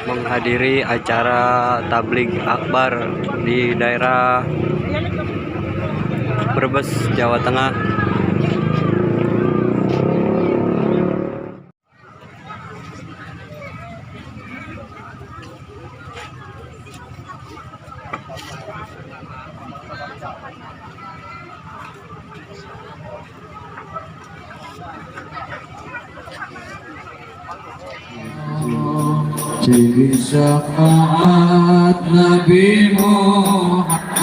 menghadiri acara tabligh akbar di daerah Brebes, Jawa Tengah. Jadi syafaat Nabi Muhammad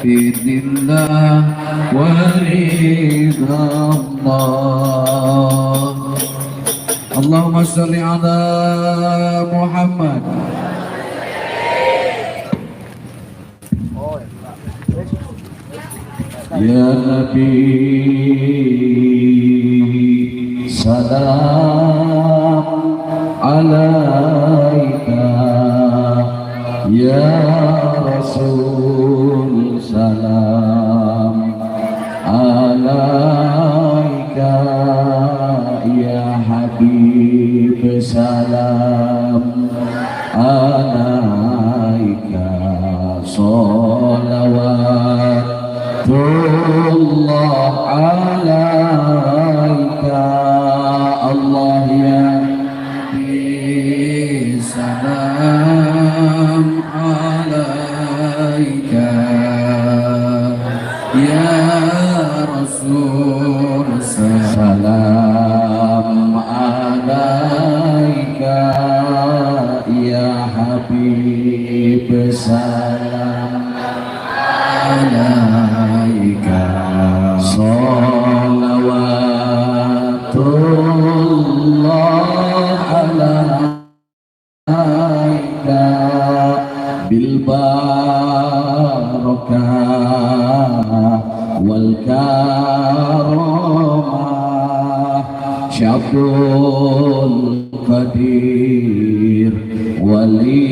Bismillah walidallah. Allahumma salli ala Muhammad. Ya Nabi salam alaika, ya Rasul salam alaika, ya Habib salam alaika, salawatullah alaika. Allah ya salam alaika, ya Rasul salam alaika, ya Habib salam alaika, salawatullah alaika, bil barakah wal karamah, syabdul qadir waliyullah,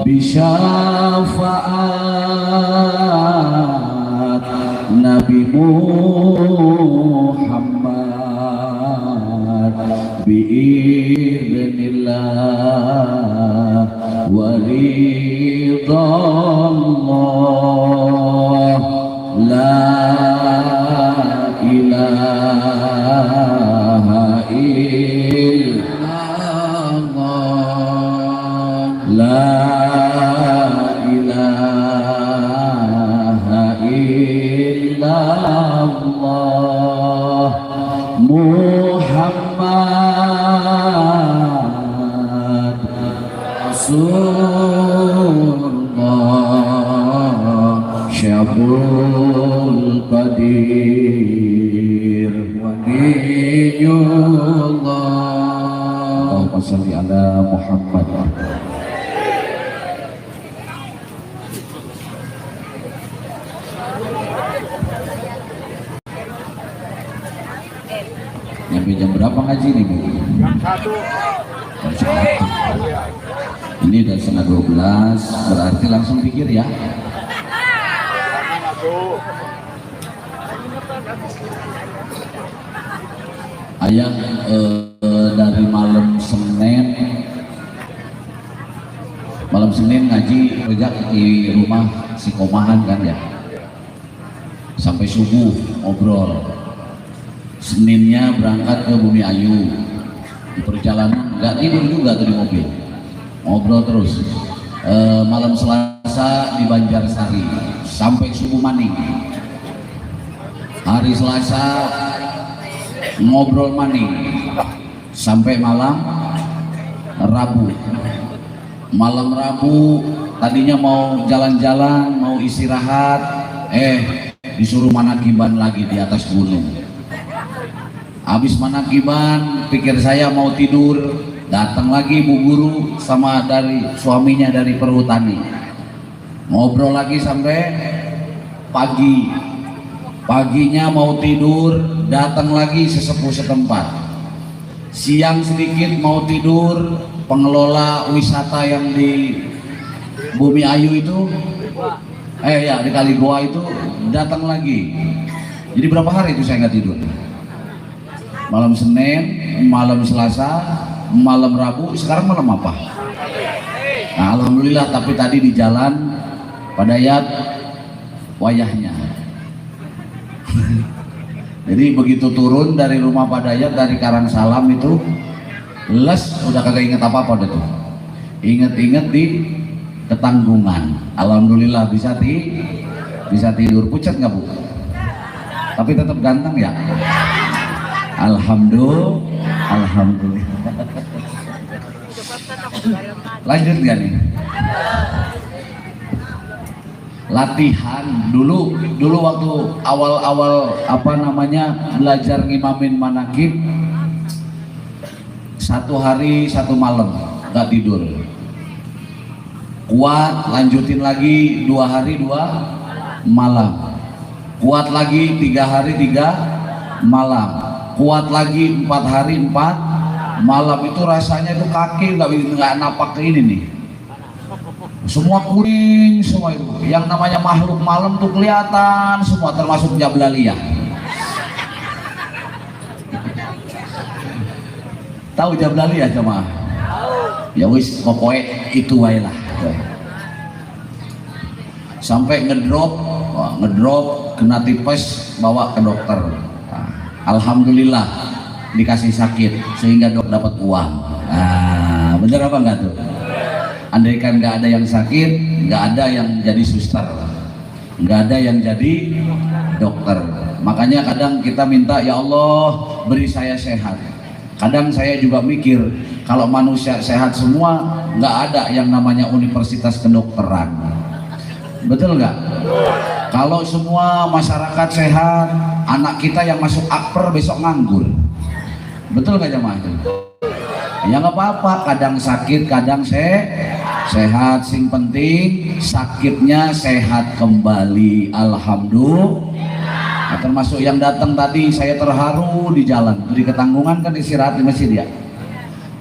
bisyafaat Nabi Muhammad biidznillah waridallah. La ilaha illallah, la ilaha illallah, Muhammad Rasulullah, syabul qadir waliyullah. Allahumma salli ala Muhammad. Nyampe jam berapa ngaji nih, Bu? Jam 1. Jam 1. Ini udah setengah 12, berarti langsung pikir ya. Ayah dari malam Senin ngaji rejak di rumah si Komahan kan ya, sampai subuh ngobrol. Seninnya berangkat ke Bumi Ayu, di perjalanan nggak tidur juga tuh di mobil, ngobrol terus. Malam Selasa di Banjarsari sampai subuh maning. Hari Selasa ngobrol maning sampai malam Rabu. Malam Rabu tadinya mau jalan-jalan, mau istirahat, disuruh manakiban lagi di atas gunung. Habis manakiban, pikir saya mau tidur, datang lagi Bu Guru sama dari suaminya dari perhutani. Ngobrol lagi sampai pagi. Paginya mau tidur, datang lagi sesepuh setempat. Siang sedikit mau tidur, pengelola wisata yang di Bumi Ayu itu, di Kali Goa itu datang lagi. Jadi berapa hari itu saya nggak tidur? Malam Senin, malam Selasa, malam Rabu, sekarang malam apa? Nah, alhamdulillah, tapi tadi di jalan pada Yat wayahnya. Jadi begitu turun dari rumah Pak Dayat dari Karangsalam itu les udah kagak inget apa-apa deh tuh. Inget-inget di Ketanggungan. Alhamdulillah bisa tidur. Pucat nggak Bu? Tapi tetap ganteng ya. Alhamdulillah. Lanjut gak nih? Latihan dulu waktu awal belajar ngimamin manakib, 1 hari 1 malam nggak tidur, kuat lanjutin lagi 2 hari 2 malam, kuat lagi 3 hari 3 malam, kuat lagi 4 hari 4 malam. Itu rasanya tuh kaki nggak napak ke ini nih, semua kuning semua. Itu yang namanya makhluk malam tuh kelihatan semua, termasuk Jablaliyah. Tahu Jablaliyah jemaah? Ya wis pokoknya itu wae lah. Sampai ngedrop kena tipes, bawa ke dokter. Nah, alhamdulillah dikasih sakit sehingga dok dapat uang. Nah, bener apa enggak tuh? Andaikan nggak ada yang sakit, nggak ada yang jadi suster, nggak ada yang jadi dokter. Makanya kadang kita minta, ya Allah beri saya sehat. Kadang saya juga mikir, kalau manusia sehat semua, nggak ada yang namanya universitas kedokteran. Betul nggak? Kalau semua masyarakat sehat, anak kita yang masuk akper besok nganggur. Betul nggak jemaah? Ya nggak apa-apa, kadang sakit, kadang sehat. Sing penting sakitnya sehat kembali. Alhamdulillah. Nah, termasuk yang datang tadi, saya terharu di jalan di Ketanggungan, kan istirahat di masjid ya.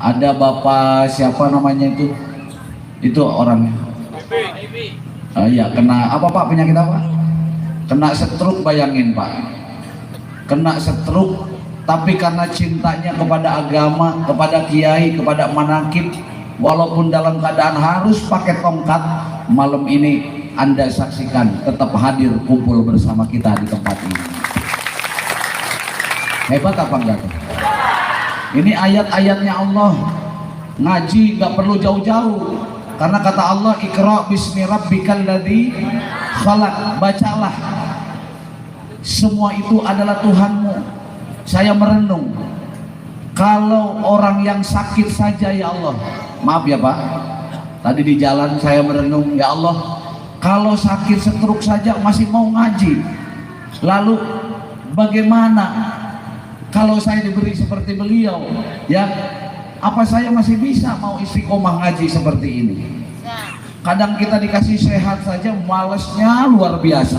Ada bapak siapa namanya itu orangnya. Ya kena apa Pak, penyakit apa? Kena stroke, bayangin Pak. Kena stroke, tapi karena cintanya kepada agama, kepada kiai, kepada manakib, walaupun dalam keadaan harus pakai tongkat, malam ini Anda saksikan tetap hadir kumpul bersama kita di tempat ini. Hebat apa enggak? Ini ayat-ayatnya Allah. Ngaji nggak perlu jauh-jauh, karena kata Allah, Iqra bismi rabbikal ladzi khalaq. Bacalah, semua itu adalah Tuhanmu. Saya merenung, kalau orang yang sakit saja, ya Allah, maaf ya Pak, tadi di jalan saya merenung, ya Allah, kalau sakit stroke saja masih mau ngaji, lalu bagaimana kalau saya diberi seperti beliau? Ya, apa saya masih bisa mau istiqomah ngaji seperti ini? Kadang kita dikasih sehat saja malesnya luar biasa.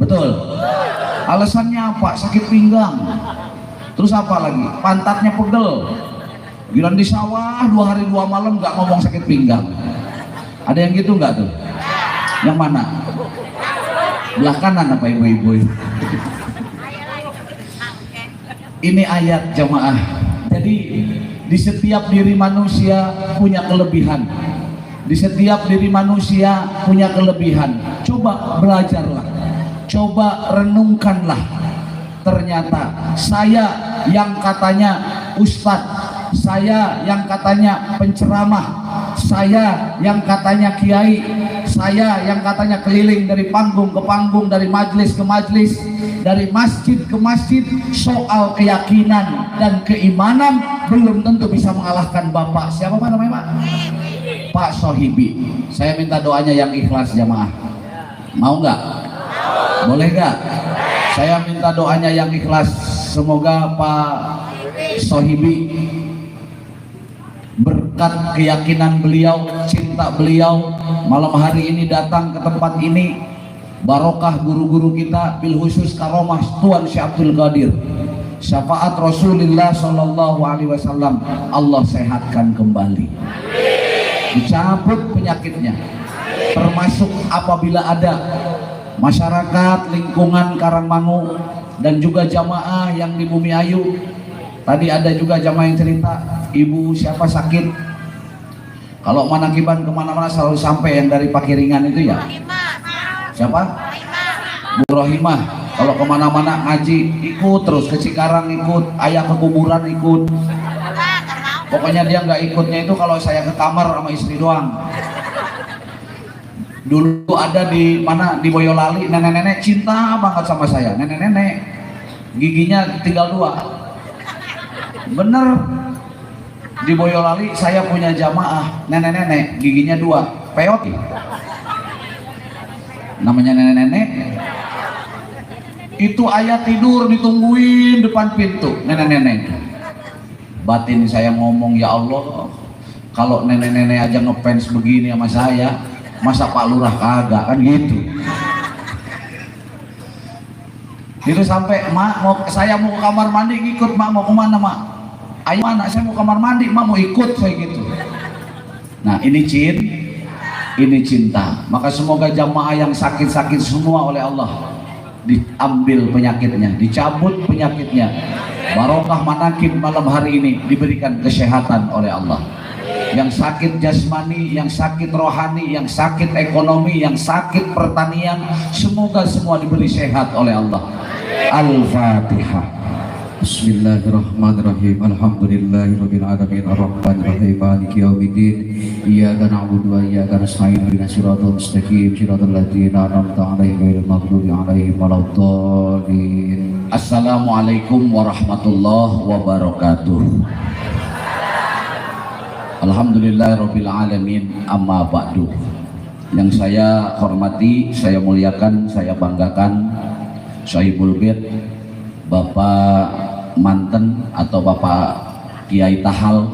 Betul? Alasannya apa? Sakit pinggang. Terus apa lagi? Pantatnya pegel. Giliran di sawah 2 hari 2 malam nggak ngomong sakit pinggang. Ada yang gitu nggak tuh? Yang mana? Belah kanan apa ibu-ibu? Ini ayat jemaah. Jadi di setiap diri manusia punya kelebihan. Di setiap diri manusia punya kelebihan. Coba belajarlah. Coba renungkanlah. Ternyata saya yang katanya ustadz, saya yang katanya penceramah, saya yang katanya kiai, saya yang katanya keliling dari panggung ke panggung, dari majelis ke majelis, dari masjid ke masjid, soal keyakinan dan keimanan belum tentu bisa mengalahkan Bapak. Siapa Pak namanya Pak? Pak Sohibi. Saya minta doanya yang ikhlas jamaah. Mau nggak? Boleh nggak? Saya minta doanya yang ikhlas. Semoga Pak Sohibi berkat keyakinan beliau, cinta beliau, malam hari ini datang ke tempat ini, barokah guru-guru kita, bil khusus karomah Tuan Syekh Abdul Qadir, syafaat Rasulullah Shallallahu Alaihi Wasallam, Allah sehatkan kembali, dicabut penyakitnya, termasuk apabila ada masyarakat lingkungan Karangmangu dan juga jamaah yang di Bumi Ayu Tadi ada juga jamaah yang cerita, ibu siapa sakit. Kalau manakiban kemana-mana selalu sampai yang dari Pakiringan itu ya. Siapa? Bu Rohimah. Kalau kemana-mana ngaji ikut terus, ke Cikarang ikut, ayah ke kuburan ikut. Pokoknya dia nggak ikutnya itu kalau saya ke kamar sama istri doang. Dulu ada di mana, di Boyolali, nenek-nenek cinta banget sama saya. Nenek-nenek giginya tinggal 2. Bener, di Boyolali saya punya jamaah nenek-nenek giginya 2, peot namanya nenek-nenek. Itu ayah tidur ditungguin depan pintu nenek-nenek. Batin saya ngomong, ya Allah, kalau nenek-nenek aja ngefans begini sama saya, masa Pak Lurah kagak, kan gitu. Itu sampai, mak saya mau ke kamar mandi, ikut. Mak mau kemana mak? Ayo mana, saya mau kamar mandi, mak mau ikut, saya gitu. Nah ini cinta. Maka semoga jamaah yang sakit-sakit semua oleh Allah diambil penyakitnya, dicabut penyakitnya, barokah manakib malam hari ini diberikan kesehatan oleh Allah. Yang sakit jasmani, yang sakit rohani, yang sakit ekonomi, yang sakit pertanian, semoga semua diberi sehat oleh Allah. Al-Fatihah. Bismillahirrahmanirrahim. Alhamdulillahirabbil alamin arrahmanir rahim maliki yaumiddin. Iyyaka na'budu wa iyyaka nasta'in ihdinas siratal mustaqim siratal ladzina an'amta 'alaihim ghairil maghdubi 'alaihim waladdallin. Assalamualaikum warahmatullahi wabarakatuh. Alhamdulillahirabbil alamin, amma ba'du. Yang saya hormati, saya muliakan, saya banggakan Sahibul Bait Bapak Manten atau Bapak Kiai Tahal.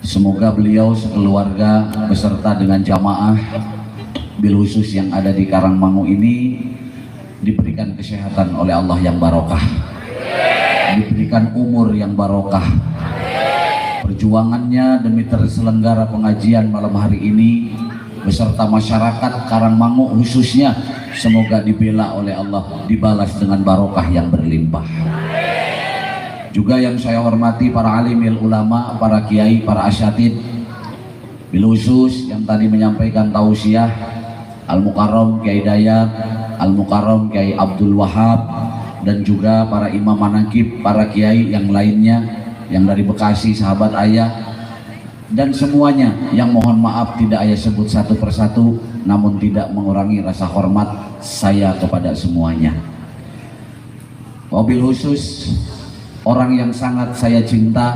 Semoga beliau sekeluarga beserta dengan jamaah bil khusus yang ada di Karangmangu ini diberikan kesehatan oleh Allah yang barokah, diberikan umur yang barokah. Perjuangannya demi terselenggara pengajian malam hari ini beserta masyarakat Karangmangu khususnya, semoga dibela oleh Allah, dibalas dengan barokah yang berlimpah. Juga yang saya hormati para alimil ulama, para kiai, para asyatid, bil khusus yang tadi menyampaikan tausiah, Al-Mukarram Kiai Dayat, Al-Mukarram Kiai Abdul Wahab, dan juga para imam manakib, para kiai yang lainnya yang dari Bekasi, sahabat ayah, dan semuanya yang mohon maaf tidak ayah sebut satu persatu, namun tidak mengurangi rasa hormat saya kepada semuanya. Wabil khusus orang yang sangat saya cinta,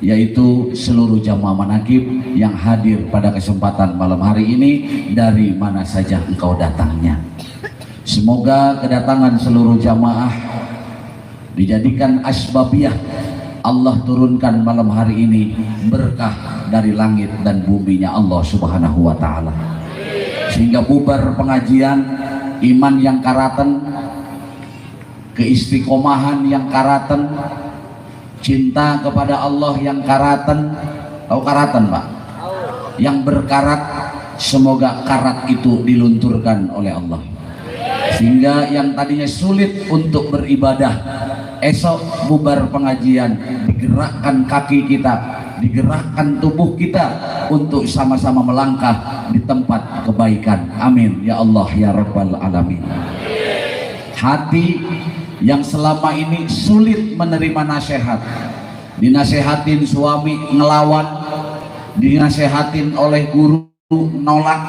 yaitu seluruh jamaah manakib yang hadir pada kesempatan malam hari ini dari mana saja engkau datangnya. Semoga kedatangan seluruh jamaah dijadikan asbabiyah Allah turunkan malam hari ini berkah dari langit dan buminya Allah Subhanahu wa ta'ala, sehingga bubar pengajian, iman yang karaten, keistiqomahan yang karaten, cinta kepada Allah yang karaten. Tahu karaten Pak? Yang berkarat, semoga karat itu dilunturkan oleh Allah, sehingga yang tadinya sulit untuk beribadah, esok bubar pengajian digerakkan kaki kita, digerakkan tubuh kita untuk sama-sama melangkah di tempat kebaikan. Amin ya Allah ya Rabbal Alamin. Hati yang selama ini sulit menerima nasihat, dinasehatin suami ngelawan, dinasehatin oleh guru nolak,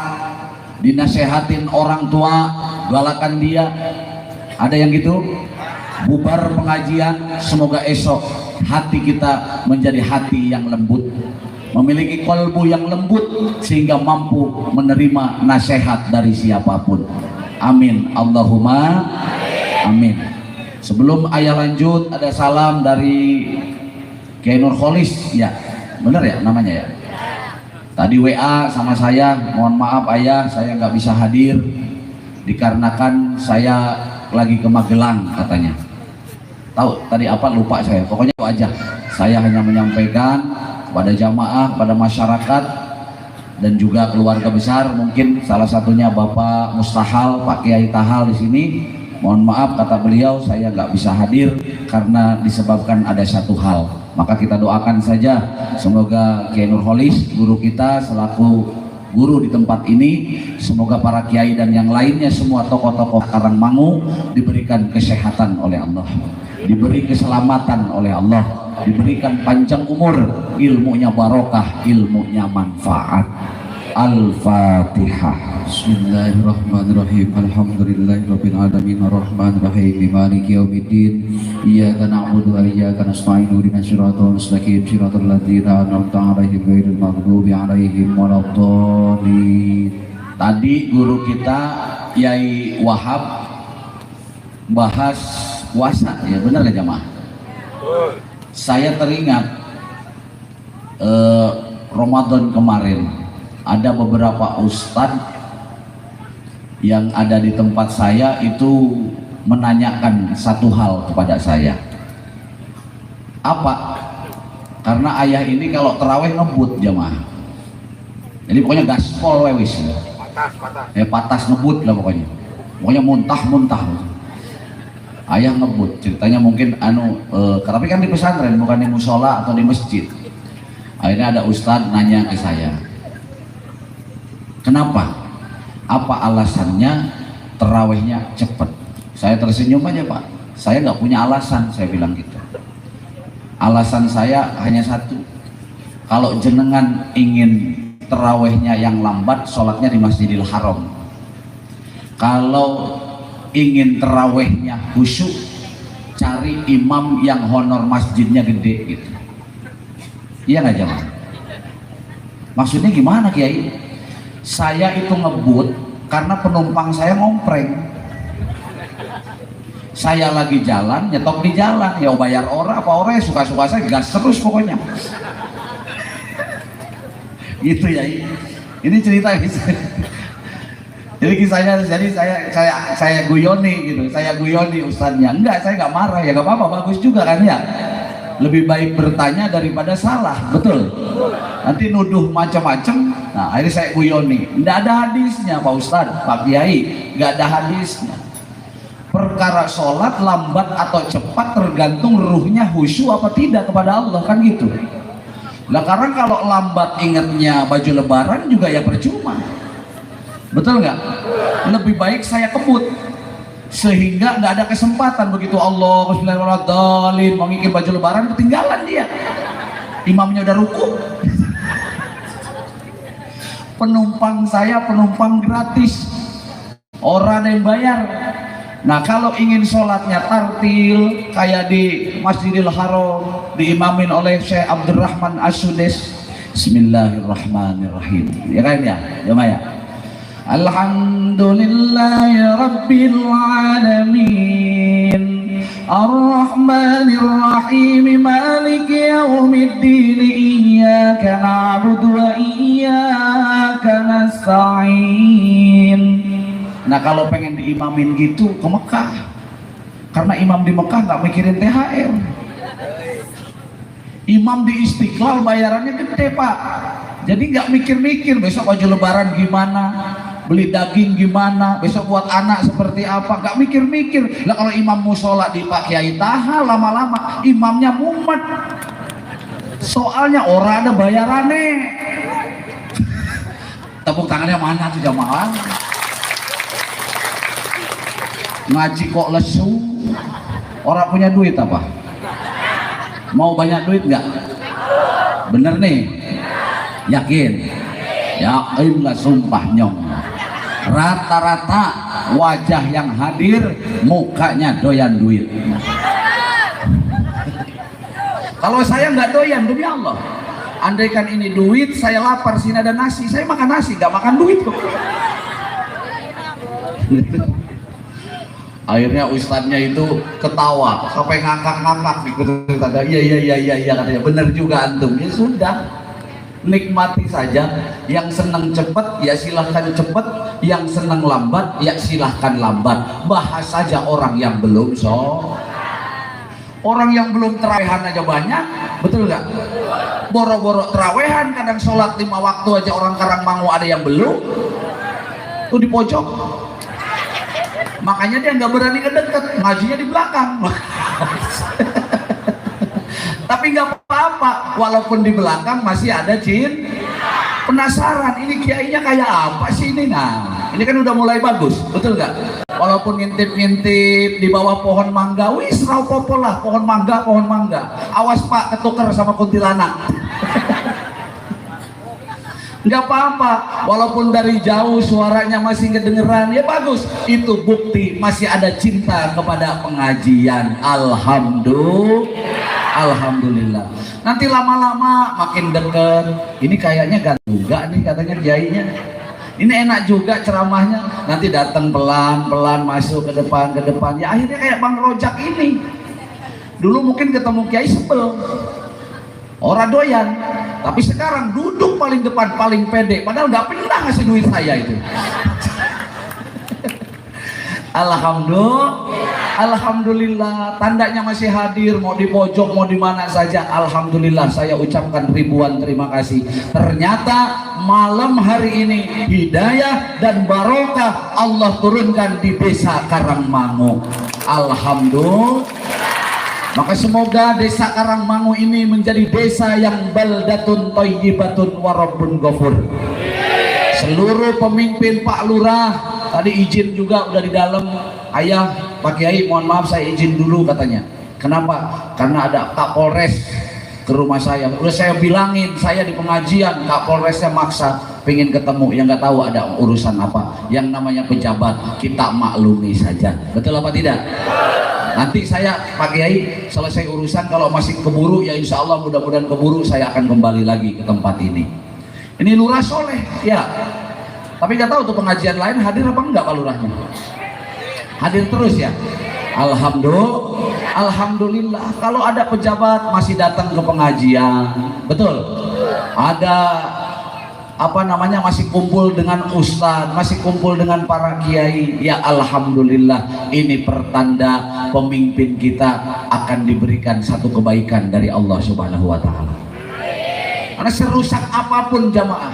dinasehatin orang tua galakan dia, ada yang gitu. Bubar pengajian, semoga esok hati kita menjadi hati yang lembut, memiliki kalbu yang lembut, sehingga mampu menerima nasihat dari siapapun. Amin Allahumma amin. Sebelum ayah lanjut, ada salam dari Kiai Nurholis, ya bener ya namanya ya. Tadi WA sama saya, mohon maaf ayah saya nggak bisa hadir dikarenakan saya lagi ke Magelang katanya. Tahu tadi apa, lupa saya, pokoknya itu aja. Saya hanya menyampaikan pada jamaah, pada masyarakat, dan juga keluarga besar, mungkin salah satunya Bapak Mustahal, Pak Kiai Tahal di sini, Mohon maaf kata beliau, saya nggak bisa hadir karena disebabkan ada satu hal. Maka kita doakan saja semoga Kiai Nurholis guru kita selaku guru di tempat ini, semoga para kiai dan yang lainnya semua tokoh-tokoh Karangmangu diberikan kesehatan oleh Allah, diberi keselamatan oleh Allah, diberikan panjang umur, ilmunya barokah, ilmunya manfaat. Al-Fatihah. Bismillahirrahmanirrahim. Alhamdulillahirabbil alamin arrahmanirrahim maliki yaumiddin. Iyyaka na'budu wa iyyaka nasta'in ihdinas siratal mustaqim siratal ladzina an'amta 'alaihim ghairil maghdubi 'alaihim waladdallin. Tadi guru kita Yai Wahab bahas puasa, ya benar gak jamaah? Saya teringat Ramadan kemarin ada beberapa ustadz yang ada di tempat saya itu menanyakan satu hal kepada saya. Apa? Karena ayah ini kalau terawih ngebut jamaah. Jadi pokoknya gaspol wewis. Patas ngebut lah pokoknya. Pokoknya muntah-muntah. Ayah ngebut. Ceritanya mungkin tapi kan di pesantren bukan di musola atau di masjid. Akhirnya ada ustadz nanya ke saya. Kenapa? Apa alasannya terawihnya cepat? Saya tersenyum aja Pak. Saya nggak punya alasan, saya bilang gitu. Alasan saya hanya satu. Kalau jenengan ingin terawihnya yang lambat, sholatnya di Masjidil Haram. Kalau ingin terawihnya khusyuk, cari imam yang honor masjidnya gede gitu. Iya nggak jamaah? Maksudnya gimana Kiai? Saya itu ngebut karena penumpang saya ngompreng. Saya lagi jalan, nyetok di jalan, ya bayar orang apa orang suka-suka saya gas terus pokoknya. Gitu ya. Ini cerita jadi kisahnya, jadi saya guyoni gitu, saya guyoni ustadznya. Enggak, saya nggak marah, ya nggak apa-apa, bagus juga kan ya. Lebih baik bertanya daripada salah, betul. Nanti nuduh macam-macam. Nah, akhirnya saya guyoni. Nggak ada hadisnya Pak Ustadz, Pak Kiai, nggak ada hadisnya. Perkara sholat lambat atau cepat tergantung ruhnya khusyuk apa tidak kepada Allah, kan gitu. Nah, karena kalau lambat ingatnya baju lebaran juga ya percuma. Betul nggak? Lebih baik saya kebut sehingga nggak ada kesempatan begitu Allah bismillahirrahmanirrahim mau ngikir baju lebaran ketinggalan dia, imamnya udah ruku. Penumpang saya penumpang gratis, orang ada yang bayar. Nah kalau ingin sholatnya tartil kayak di Masjidil Haram diimamin oleh Syekh Abdurrahman As-Sudes, bismillahirrahmanirrahim, ya kan ya jemaah. Alhamdulillahi Rabbil Alamin Ar-Rahmanir Rahim Maliki Yawmiddin Iyyaka na'budu wa iyyaka nasta'in. Nah kalau pengen diimamin gitu ke Mekah, karena imam di Mekah nggak mikirin THR. Imam di Istiqlal bayarannya gede Pak, jadi nggak mikir-mikir besok baju lebaran gimana, beli daging gimana, besok buat anak seperti apa, nggak mikir-mikir. Lah kalau imam musola di Pak Kiai Taha lama-lama imamnya mumet, soalnya orang ada bayarannya. Tepuk tangannya mana tuh jamaah? Ngaji kok lesu, orang punya duit apa? Mau banyak duit nggak? Bener nih? Yakin? Yakin lah sumpah nyong. Rata-rata wajah yang hadir mukanya doyan duit. Kalau saya nggak doyan demi Allah, andaikan ini duit, saya lapar sini ada nasi, saya makan nasi, nggak makan duit kok. Akhirnya ustadznya itu ketawa sampai ngangkak-ngangkak gitu. Iya katanya, bener juga antum. Ya sudah, nikmati saja. Yang senang cepat ya silahkan cepat, yang senang lambat ya silahkan lambat. Bahas saja orang yang belum orang yang belum terawehan aja banyak, betul nggak? Boro-boro terawehan, kadang sholat 5 waktu aja orang Karangmangu ada yang belum tuh di pojok. Makanya dia nggak berani kedeket, ngajinya di belakang. Tapi nggak apa-apa, walaupun di belakang masih ada jin. Penasaran, ini kiainya kayak apa sih ini? Nah, ini kan udah mulai bagus, betul nggak? Walaupun ngintip-ngintip di bawah pohon mangga, wis rapopo lah, pohon mangga. Awas Pak, ketukar sama kuntilanak. Nggak apa-apa, walaupun dari jauh suaranya masih kedengeran, ya bagus. Itu bukti masih ada cinta kepada pengajian. Alhamdulillah. Nanti lama-lama makin deket. Ini kayaknya gak juga nih katanya kiainya. Ini enak juga ceramahnya. Nanti datang pelan-pelan masuk ke depan. Ya akhirnya kayak Bang Rojak ini. Dulu mungkin ketemu kiai sebel, orang doyan. Tapi sekarang duduk paling depan, paling pede. Padahal nggak pernah ngasih duit saya itu. Alhamdulillah, tandanya masih hadir, mau di pojok, mau di mana saja. Alhamdulillah, saya ucapkan ribuan terima kasih. Ternyata malam hari ini hidayah dan barokah Allah turunkan di desa Karangmangu. Alhamdulillah. Maka semoga desa Karangmangu ini menjadi desa yang baldatun thayyibatun wa rabbun ghafur. Seluruh pemimpin Pak Lurah tadi izin juga udah di dalam. Ayah Pak Kiai, mohon maaf saya izin dulu katanya. Kenapa? Karena ada Kapolres ke rumah saya. Udah saya bilangin, saya di pengajian, Kapolresnya maksa pengen ketemu. Yang nggak tahu ada urusan apa. Yang namanya pejabat kita maklumi saja. Betul apa tidak? Nanti saya Pak Kiai selesai urusan, kalau masih keburu ya insya Allah mudah-mudahan keburu, saya akan kembali lagi ke tempat ini. Ini lurah soleh ya, tapi nggak tahu tuh pengajian lain hadir apa enggak Pak Lurahnya. Hadir terus ya. Alhamdulillah. Kalau ada pejabat masih datang ke pengajian, betul. Ada masih kumpul dengan ustadz, masih kumpul dengan para kiai, ya alhamdulillah. Ini pertanda pemimpin kita akan diberikan satu kebaikan dari Allah Subhanahu wa taala. Karena serusak apapun jamaah,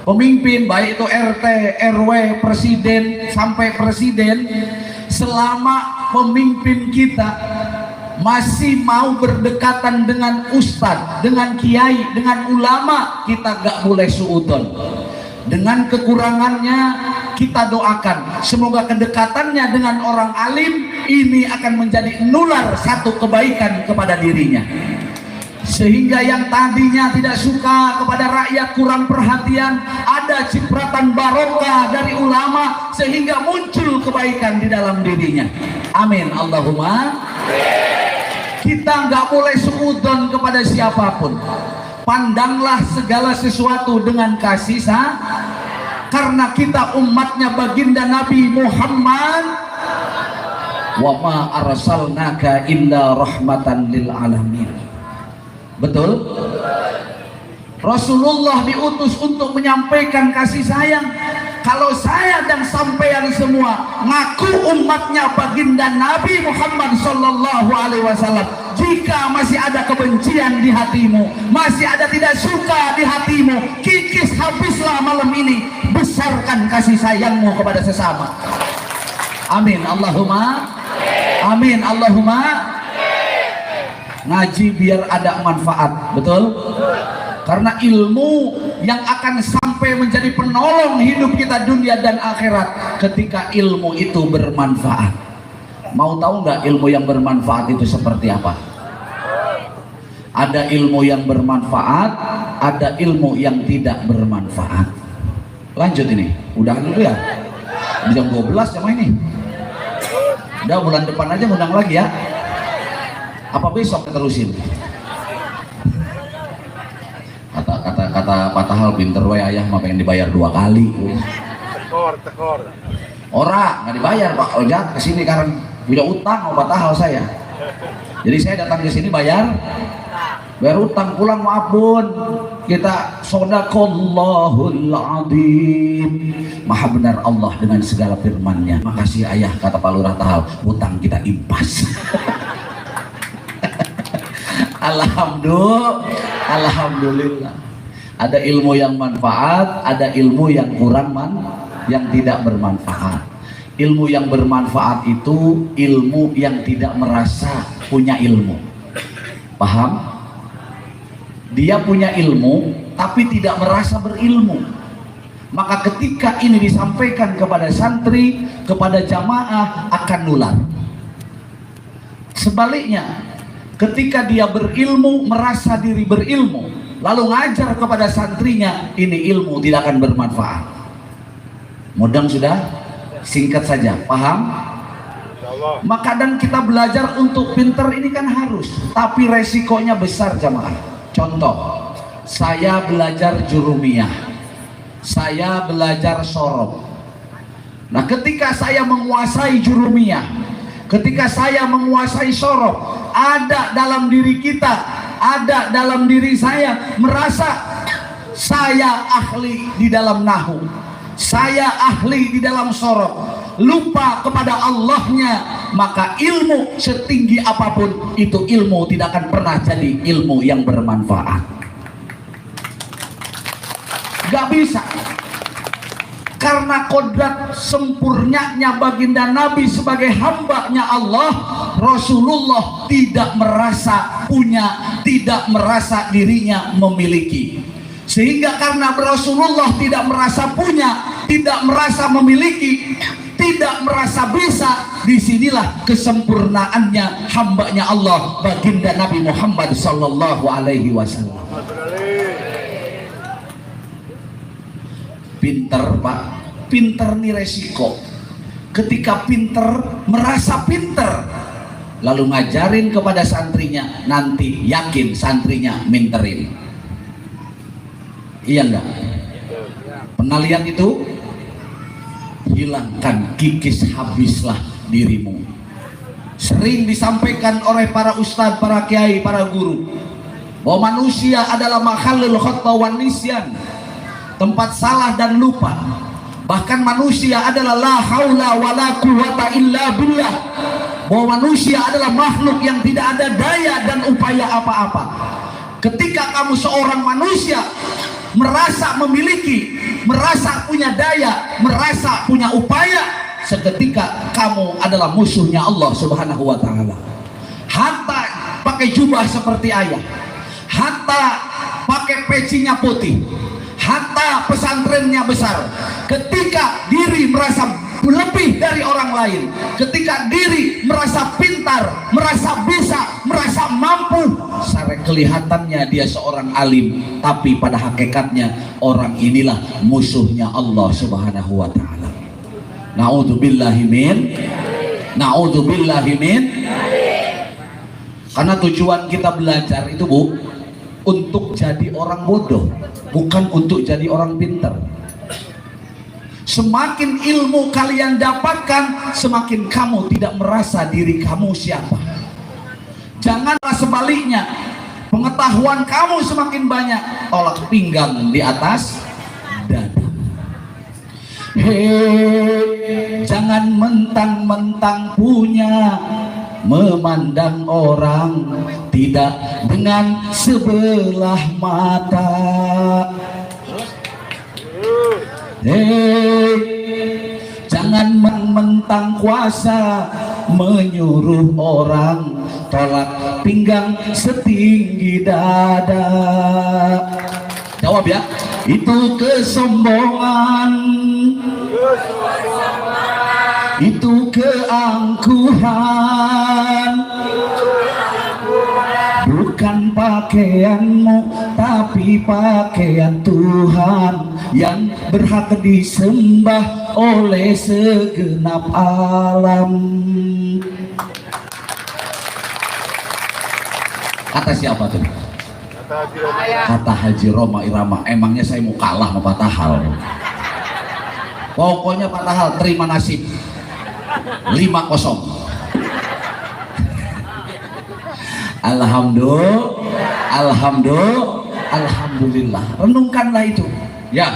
pemimpin baik itu RT, RW, presiden sampai presiden, selama pemimpin kita masih mau berdekatan dengan ustadz, dengan kiai, dengan ulama, kita gak boleh suudon. Dengan kekurangannya kita doakan, semoga kedekatannya dengan orang alim ini akan menjadi nular satu kebaikan kepada dirinya, sehingga yang tadinya tidak suka kepada rakyat, kurang perhatian, ada cipratan barokah dari ulama sehingga muncul kebaikan di dalam dirinya. Amin Allahumma. Kita nggak boleh suudon kepada siapapun. Pandanglah segala sesuatu dengan kasih sayang, karena kita umatnya baginda Nabi Muhammad. Wa ma arsalnaka illa rahmatan lil alamin. Betul? Rasulullah diutus untuk menyampaikan kasih sayang. Kalau saya dan sampean semua ngaku umatnya baginda Nabi Muhammad sallallahu alaihi wasallam, jika masih ada kebencian di hatimu, masih ada tidak suka di hatimu, kikis habislah malam ini, besarkan kasih sayangmu kepada sesama. Amin Allahumma. Amin Allahumma. Ngaji biar ada manfaat, betul? Karena ilmu yang akan sampai menjadi penolong hidup kita dunia dan akhirat ketika ilmu itu bermanfaat. Mau tahu nggak ilmu yang bermanfaat itu seperti apa? Ada ilmu yang bermanfaat, ada ilmu yang tidak bermanfaat. Lanjut ini, udah dulu ya. Jam 12 jam ini. Udah bulan depan aja undang lagi ya. Apa besok terusin? Kata Pak Tahal, pinter wae ayah mah pengen dibayar 2 kali. Tekor. Ora, nggak dibayar Pak Ojak, kesini karena punya utang sama Pak Tahal saya. Jadi saya datang ke sini bayar utang, pulang maaf bun. Kita sodaqallahul adzim. Maha benar Allah dengan segala firman-Nya. Makasih ayah, kata Pak Lurah Tahal, utang kita impas. Alhamdulillah. Ada ilmu yang manfaat, ada ilmu yang kurang yang tidak bermanfaat. Ilmu yang bermanfaat itu ilmu yang tidak merasa punya ilmu. Paham? Dia punya ilmu tapi tidak merasa berilmu. Maka ketika ini disampaikan kepada santri, kepada jamaah, akan nular. Sebaliknya, ketika dia berilmu, merasa diri berilmu, lalu ngajar kepada santrinya, ini ilmu tidak akan bermanfaat. Mudah sudah? Singkat saja, paham? Maka kadang kita belajar untuk pinter ini kan harus, tapi resikonya besar jamaah. Contoh, saya belajar jurumiyah, saya belajar sorob. Nah, ketika saya menguasai jurumiyah, ketika saya menguasai sorob, ada dalam diri kita, ada dalam diri saya merasa saya ahli di dalam nahu, saya ahli di dalam sorob, lupa kepada Allahnya, maka ilmu setinggi apapun itu ilmu tidak akan pernah jadi ilmu yang bermanfaat. Gak bisa, karena kodrat sempurnanya baginda Nabi sebagai hambanya Allah, Rasulullah tidak merasa punya, tidak merasa dirinya memiliki. Sehingga karena Rasulullah tidak merasa punya, tidak merasa memiliki, tidak merasa bisa, disinilah kesempurnaannya hambanya Allah baginda Nabi Muhammad sallallahu alaihi wasallam. Pinter Pak, pinter nih resiko. Ketika pinter, merasa pinter, lalu ngajarin kepada santrinya, nanti yakin santrinya minterin. Iya enggak? Pernah lihat itu? Hilangkan, kikis, habislah dirimu. Sering disampaikan oleh para ustadz, para kiai, para guru, bahwa manusia adalah makhlul khata wan nisyan, tempat salah dan lupa. Bahkan manusia adalah la haula wala quwata illa billah, bahwa manusia adalah makhluk yang tidak ada daya dan upaya apa-apa. Ketika kamu seorang manusia merasa memiliki, merasa punya daya, merasa punya upaya, seketika kamu adalah musuhnya Allah subhanahu wa ta'ala. Hatta pakai jubah seperti ayah, hatta pakai pecinya putih, hatta pesantrennya besar, ketika diri merasa lebih dari orang lain, ketika diri merasa pintar, merasa bisa, merasa mampu, secara kelihatannya dia seorang alim, tapi pada hakikatnya orang inilah musuhnya Allah subhanahu wa ta'ala. Na'udzubillahi min. Karena tujuan kita belajar itu Bu, untuk jadi orang bodoh, bukan untuk jadi orang pintar. Semakin ilmu kalian dapatkan, semakin kamu tidak merasa diri kamu siapa. Janganlah sebaliknya, pengetahuan kamu semakin banyak, tolak pinggang di atas dada. Hei, jangan mentang-mentang punya, memandang orang tidak dengan sebelah mata. Hei, jangan mentang kuasa, menyuruh orang tolak pinggang setinggi dada. Jawab ya, itu kesombongan, itu keangkuhan, bukan pakaianmu tapi pakaian Tuhan yang berhak disembah oleh segenap alam. Kata siapa tuh? Kata Haji Roma Irama. Emangnya saya mau kalah sama Pak Tahal? Pokoknya Pak Tahal terima nasib 5-0. Alhamdulillah. Renungkanlah itu ya.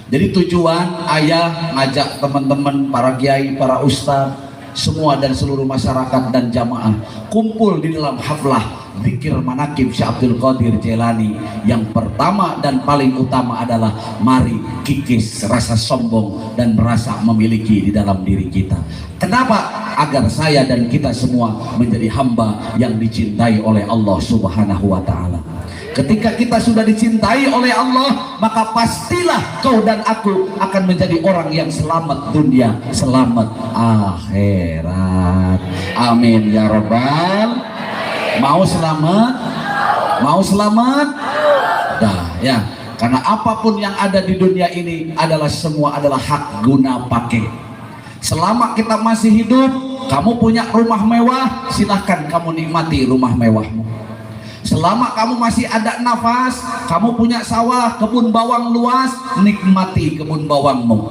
Jadi tujuan ayah ngajak teman-teman, para kiai, para ustadz, semua dan seluruh masyarakat dan jamaah kumpul di dalam haflah zikir manaqib Syekh Abdul Qadir Jailani. Yang pertama dan paling utama adalah mari kikis rasa sombong dan merasa memiliki di dalam diri kita. Kenapa? Agar saya dan kita semua menjadi hamba yang dicintai oleh Allah Subhanahu wa Ta'ala. Ketika kita sudah dicintai oleh Allah, maka pastilah kau dan aku akan menjadi orang yang selamat dunia, selamat akhirat. Amin ya Rabbal. Mau selamat? Mau selamat? Dah ya. Karena apapun yang ada di dunia ini adalah semua adalah hak guna pakai. Selama kita masih hidup, kamu punya rumah mewah, silahkan kamu nikmati rumah mewahmu. Selama kamu masih ada nafas, kamu punya sawah, kebun bawang luas, nikmati kebun bawangmu.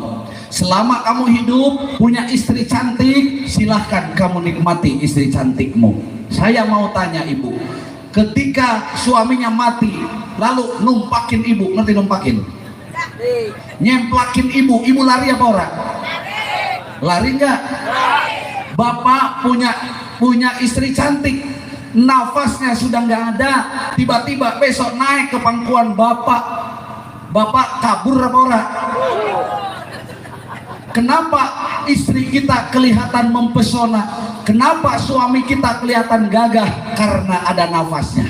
Selama kamu hidup, punya istri cantik, silahkan kamu nikmati istri cantikmu. Saya mau tanya ibu, ketika suaminya mati, lalu numpakin ibu, ngerti numpakin? Nyemplakin ibu, ibu lari apa orang? Lari enggak? Bapak punya istri cantik, nafasnya sudah nggak ada, tiba-tiba besok naik ke pangkuan bapak kabur apa orang? Kenapa istri kita kelihatan mempesona? Kenapa suami kita kelihatan gagah? Karena ada nafasnya,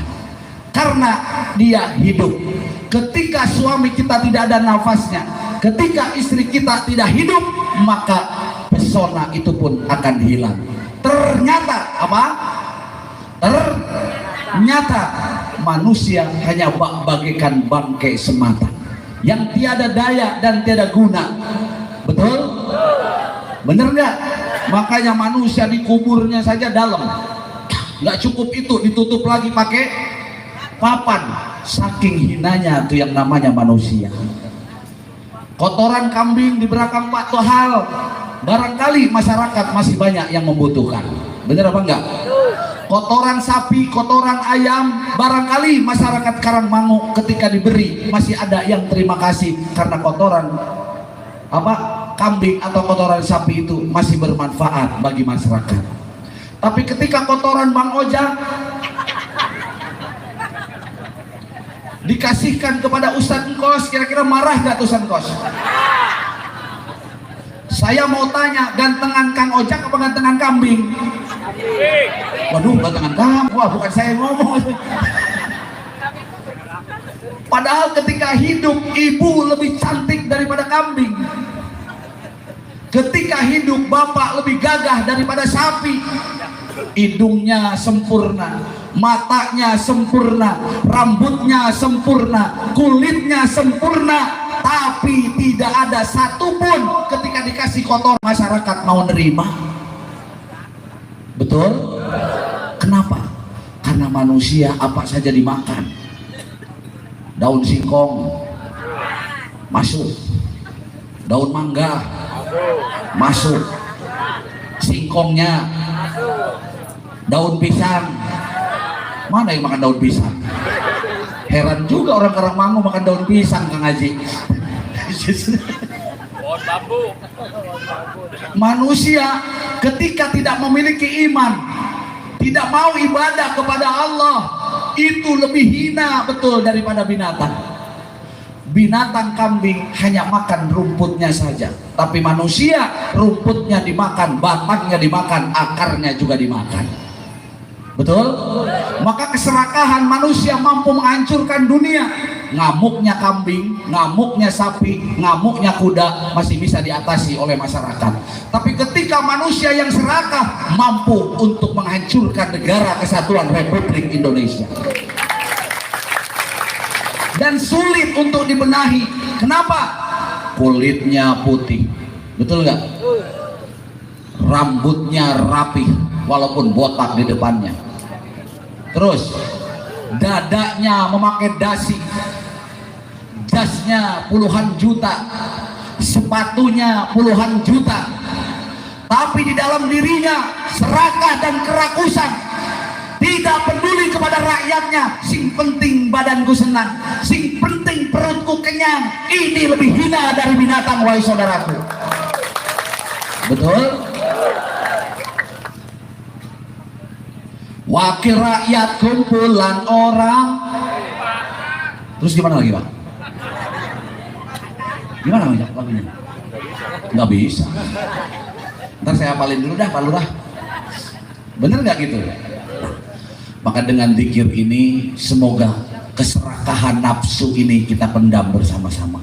karena dia hidup. Ketika suami kita tidak ada nafasnya, ketika istri kita tidak hidup, maka pesona itu pun akan hilang. Ternyata apa? Ternyata manusia hanya bagaikan bangkai semata yang tiada daya dan tiada guna. Betul? Bener nggak? Makanya manusia dikuburnya saja dalam, nggak cukup itu, ditutup lagi pakai papan. Saking hinanya tuh yang namanya manusia. Kotoran kambing di belakang Pak Tohal, barangkali masyarakat masih banyak yang membutuhkan. Bener apa enggak? Kotoran sapi, kotoran ayam, barangkali masyarakat Karangmangu ketika diberi masih ada yang terima kasih karena kotoran kambing atau kotoran sapi itu masih bermanfaat bagi masyarakat. Tapi ketika kotoran Bang Ojak dikasihkan kepada Ustadz Engkos, kira-kira marah gak Ustadz Engkos? Saya mau tanya, gantengan Kang Ojak apa gantengan kambing? Waduh, gantengan kambing. Wah, bukan saya ngomong. Padahal ketika hidup, ibu lebih cantik daripada kambing. Ketika hidup, bapak lebih gagah daripada sapi. Hidungnya sempurna, matanya sempurna, rambutnya sempurna, kulitnya sempurna, tapi tidak ada satupun ketika dikasih kotor masyarakat mau nerima. Betul? Kenapa? Karena manusia apa saja dimakan. Daun singkong masuk, daun mangga masuk, singkongnya, daun pisang. Mana yang makan daun pisang? Heran juga orang Karangmangu makan daun pisang, Kang Haji. Manusia ketika tidak memiliki iman, tidak mau ibadah kepada Allah, itu lebih hina betul daripada binatang. Binatang kambing hanya makan rumputnya saja, tapi manusia rumputnya dimakan, batangnya dimakan, akarnya juga dimakan. Betul? Maka keserakahan manusia mampu menghancurkan dunia. Ngamuknya kambing, ngamuknya sapi, ngamuknya kuda masih bisa diatasi oleh masyarakat. Tapi ketika manusia yang serakah mampu untuk menghancurkan negara kesatuan Republik Indonesia. Dan sulit untuk dibenahi. Kenapa? Kulitnya putih, betul nggak? Rambutnya rapi, walaupun botak di depannya. Terus dadanya memakai dasi, jasnya puluhan juta, sepatunya puluhan juta, tapi di dalam dirinya serakah dan kerakusan. Tidak peduli kepada rakyatnya, sing penting badanku senang, sing penting perutku kenyang. Ini lebih hina dari binatang, wahai saudaraku. Betul? Wakil rakyat kumpulan orang. Terus gimana lagi Pak? Gimana lagunya? Nggak bisa. Ntar saya hafalin dulu dah Pak Lurah. Bener nggak gitu? Maka dengan zikir ini semoga keserakahan nafsu ini kita pendam bersama-sama.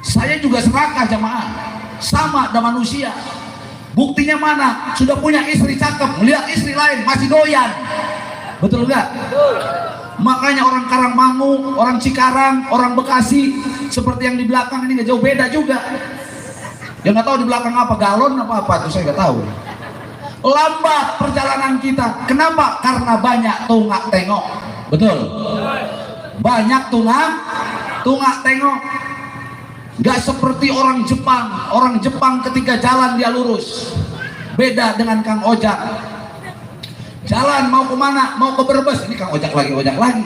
Saya juga serakah jamaah, sama dengan manusia. Buktinya mana? Sudah punya istri cakep, melihat istri lain masih doyan. Betul nggak? Makanya orang Karangmangu, orang Cikarang, orang Bekasi, seperti yang di belakang ini nggak jauh beda juga. Yang nggak tahu di belakang apa, galon apa itu saya nggak tahu. Lambat perjalanan kita. Kenapa? Karena banyak tunggak tengok. Betul. Banyak tunggak tengok. Gak seperti orang Jepang. Orang Jepang ketika jalan dia lurus. Beda dengan Kang Ojak. Jalan mau kemana? Mau ke Brebes. Ini Kang Ojak lagi.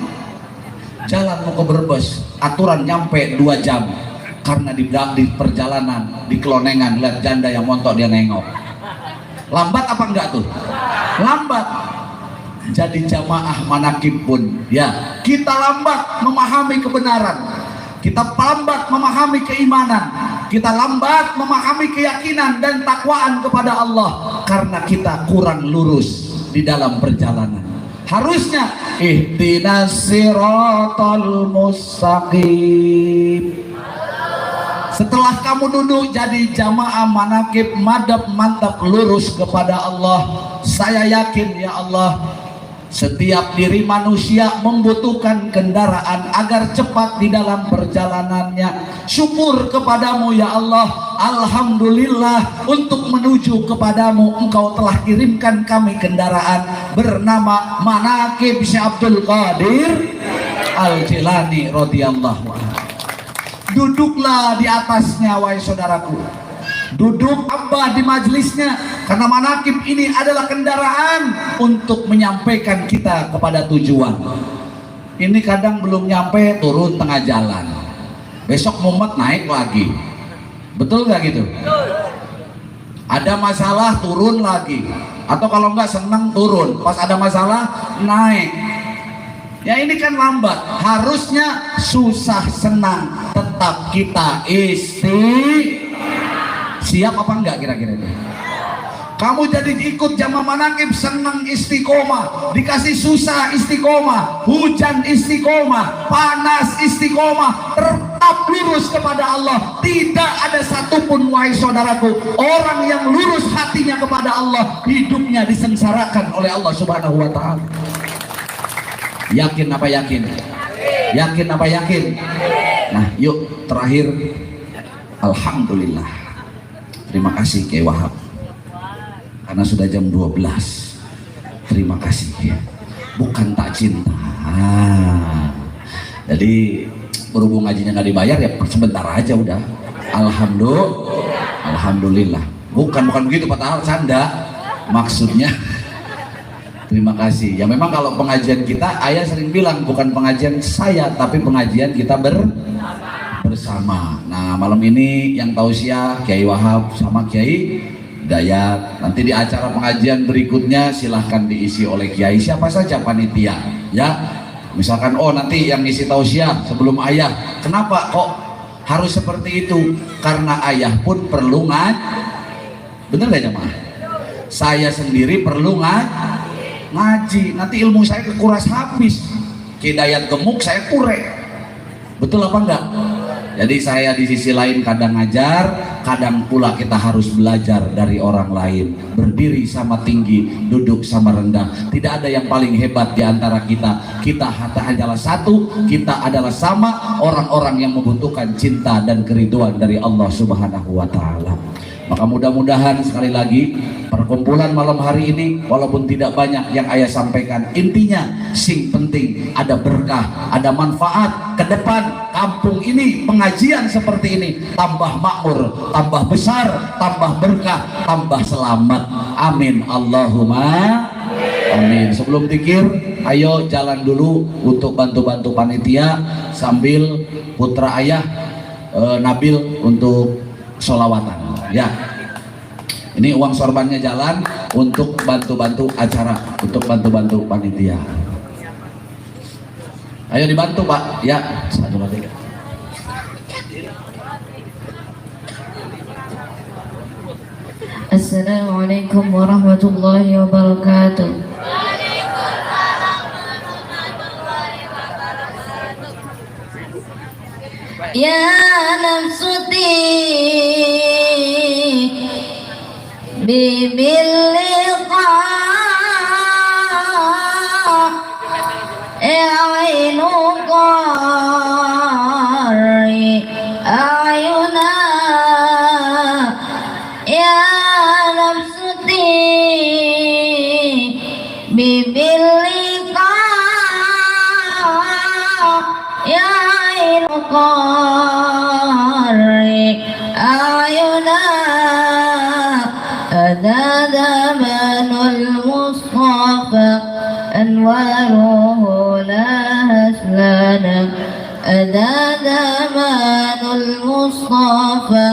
Jalan mau ke Brebes. Aturan nyampe 2 jam. Karena di perjalanan, di kelonengan, lihat janda yang montok dia nengok. Lambat apa enggak tuh? Lambat. Jadi jamaah manakib pun ya, kita lambat memahami kebenaran, kita lambat memahami keimanan, kita lambat memahami keyakinan dan takwaan kepada Allah karena kita kurang lurus di dalam perjalanan. Harusnya ihdinas siratal mustaqim. Setelah kamu duduk jadi jamaah manakib, madhab mantap lurus kepada Allah, saya yakin ya Allah, setiap diri manusia membutuhkan kendaraan agar cepat di dalam perjalanannya. Syukur kepadamu ya Allah, alhamdulillah untuk menuju kepadamu Engkau telah kirimkan kami kendaraan bernama Manakib Syekh Abdul Qadir Al-Jilani radhiyallahu anhu. Duduklah di atasnya wahai saudaraku, duduk abah di majelisnya, karena manakib ini adalah kendaraan untuk menyampaikan kita kepada tujuan. Ini kadang belum nyampe, turun tengah jalan, besok mumet naik lagi. Betul nggak gitu? Ada masalah turun lagi, atau kalau nggak seneng turun, pas ada masalah naik. Ya ini kan lambat. Harusnya susah senang tetap kita siap apa enggak kira-kira itu? Kamu jadi ikut jamaah manakib senang istiqomah, dikasih susah istiqomah, hujan istiqomah, panas istiqomah, tetap lurus kepada Allah. Tidak ada satupun wahai saudaraku orang yang lurus hatinya kepada Allah hidupnya disengsarakan oleh Allah Subhanahu wa taala. Yakin apa yakin? Yakin apa yakin? Nah yuk terakhir, alhamdulillah, terima kasih Kiai Wahab karena sudah jam 12. Terima kasih ya. Bukan tak cinta. Jadi berhubung ngajinya nggak dibayar ya sebentar aja udah. Alhamdulillah. Bukan begitu Pak Tahal, canda. Maksudnya terima kasih. Ya memang kalau pengajian kita, ayah sering bilang bukan pengajian saya, tapi pengajian kita bersama. Nah malam ini yang tausiah Kiai Wahab sama Kiai Dayat. Nanti di acara pengajian berikutnya silahkan diisi oleh Kiai siapa saja panitia. Ya, misalkan oh nanti yang ngisi tausiah sebelum ayah. Kenapa kok harus seperti itu? Karena ayah pun perlu bener gak jemaah? Saya sendiri perlu ngaji, nanti ilmu saya kekuras habis. Hidayat gemuk saya kurek. Betul apa enggak? Jadi saya di sisi lain kadang ngajar, kadang pula kita harus belajar dari orang lain. Berdiri sama tinggi, duduk sama rendah. Tidak ada yang paling hebat di antara kita. Kita hanyalah satu, kita adalah sama orang-orang yang membutuhkan cinta dan keriduan dari Allah Subhanahu wa taala. Maka mudah-mudahan sekali lagi perkumpulan malam hari ini walaupun tidak banyak yang ayah sampaikan, intinya sing penting ada berkah, ada manfaat ke depan kampung ini. Pengajian seperti ini tambah makmur, tambah besar, tambah berkah, tambah selamat. Amin Allahumma amin. Sebelum zikir, ayo jalan dulu untuk bantu-bantu panitia sambil putra ayah Nabil untuk sholawatan ya. Ini uang sorbannya jalan untuk bantu-bantu acara, untuk bantu-bantu panitia. Ayo dibantu Pak, ya satu lagi. Assalamualaikum warahmatullahi wabarakatuh. Ya nafsuti bibil liqa a'inu qari ayuna ya nafsuti bibil liqa ya a'inu qari ayuna هذا زمان المصطفى أنواره لا هسلنا هذا زمان المصطفى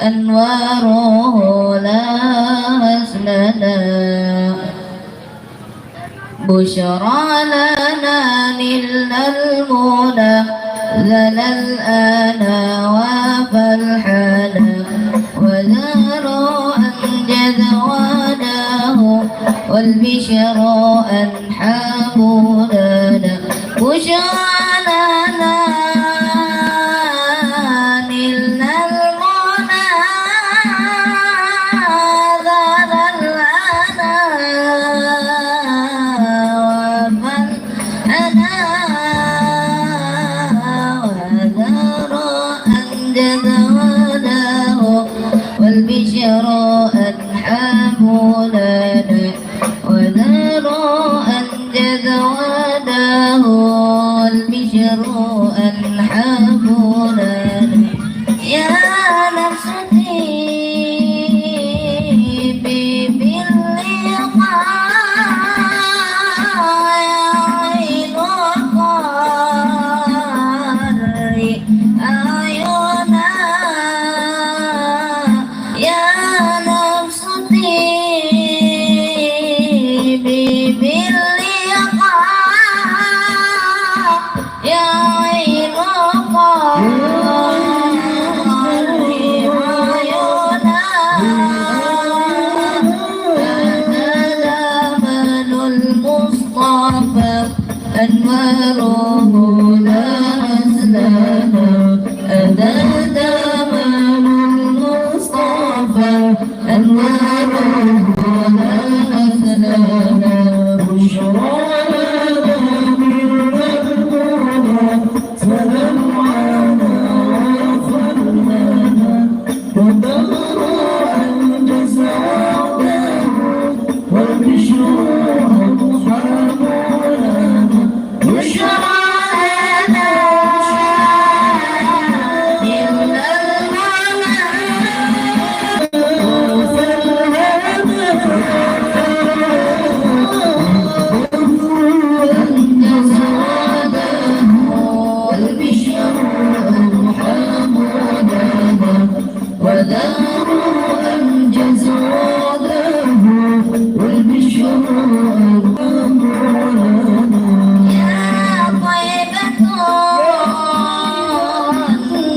أنواره لا هسلنا بشرى لنا نلنا المنى لنا الآن وفالحنا وذاروا أنجز وداه والبشر أنحاب لنا بشرى لنا نلنا المنى لنا الآن وفالحنا وذاروا أنجز وداه والبشر أنحاب لنا وذروا أنجز وداه والبشر أنحاب لنا يا نفسي باللقاء عين القارئ أعينا يا نفسي باللقاء يا عين قارئ عيونا هذا زمن المصطفى أنواره لا هزلنا هذا زمن المصطفى أنواره لا هزلنا بشرى لنا بالرحمة سلام على وفرنا ودمر أنجز عقله والبشر أصحاب لنا بشرى لنا إلا وذاروا أنجز وعده والبشر أرحم لنا يا طيبة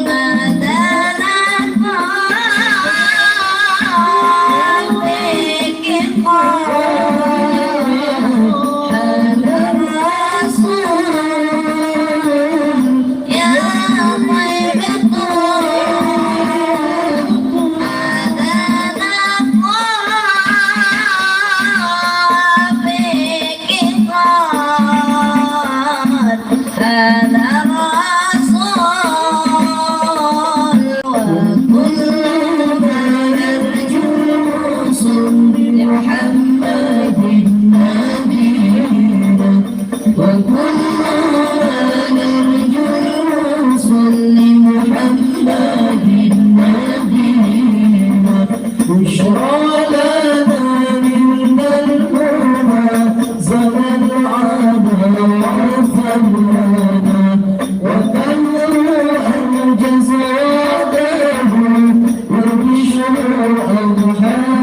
نادانا بك هذا الرسول يا طيبة أنا الرسول وكلنا نرجو الوصول لمحمد نبينا وكلنا نرجو الوصول لمحمد نبينا بشرى لنا من المنى زمن عاد وفرنا وكمل أنجز وعده والبشر أضحى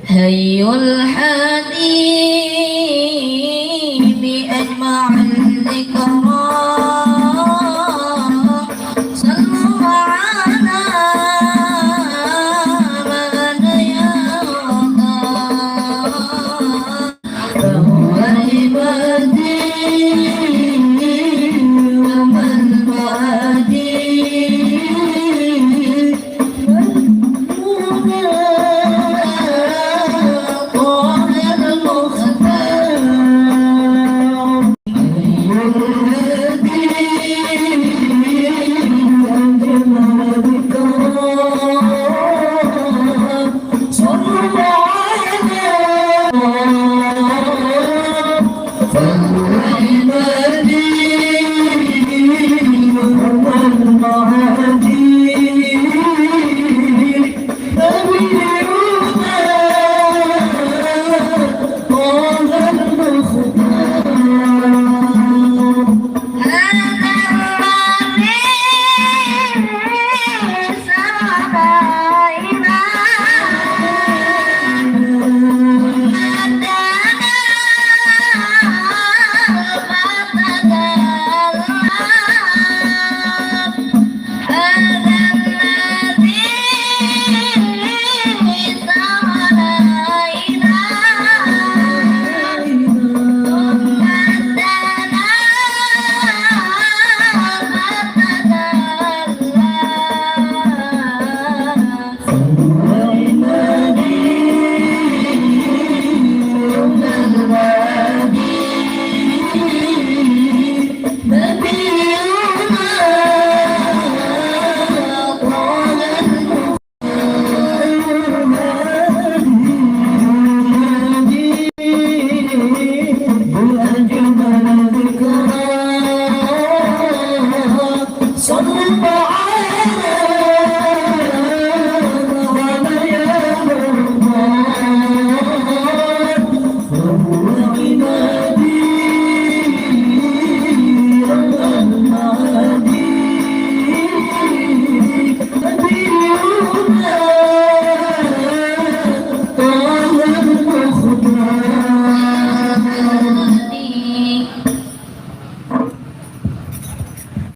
هي الحبيب أجمع الذكرى صلوا على من يرضى فهو عبادي ومن بعدي Bye.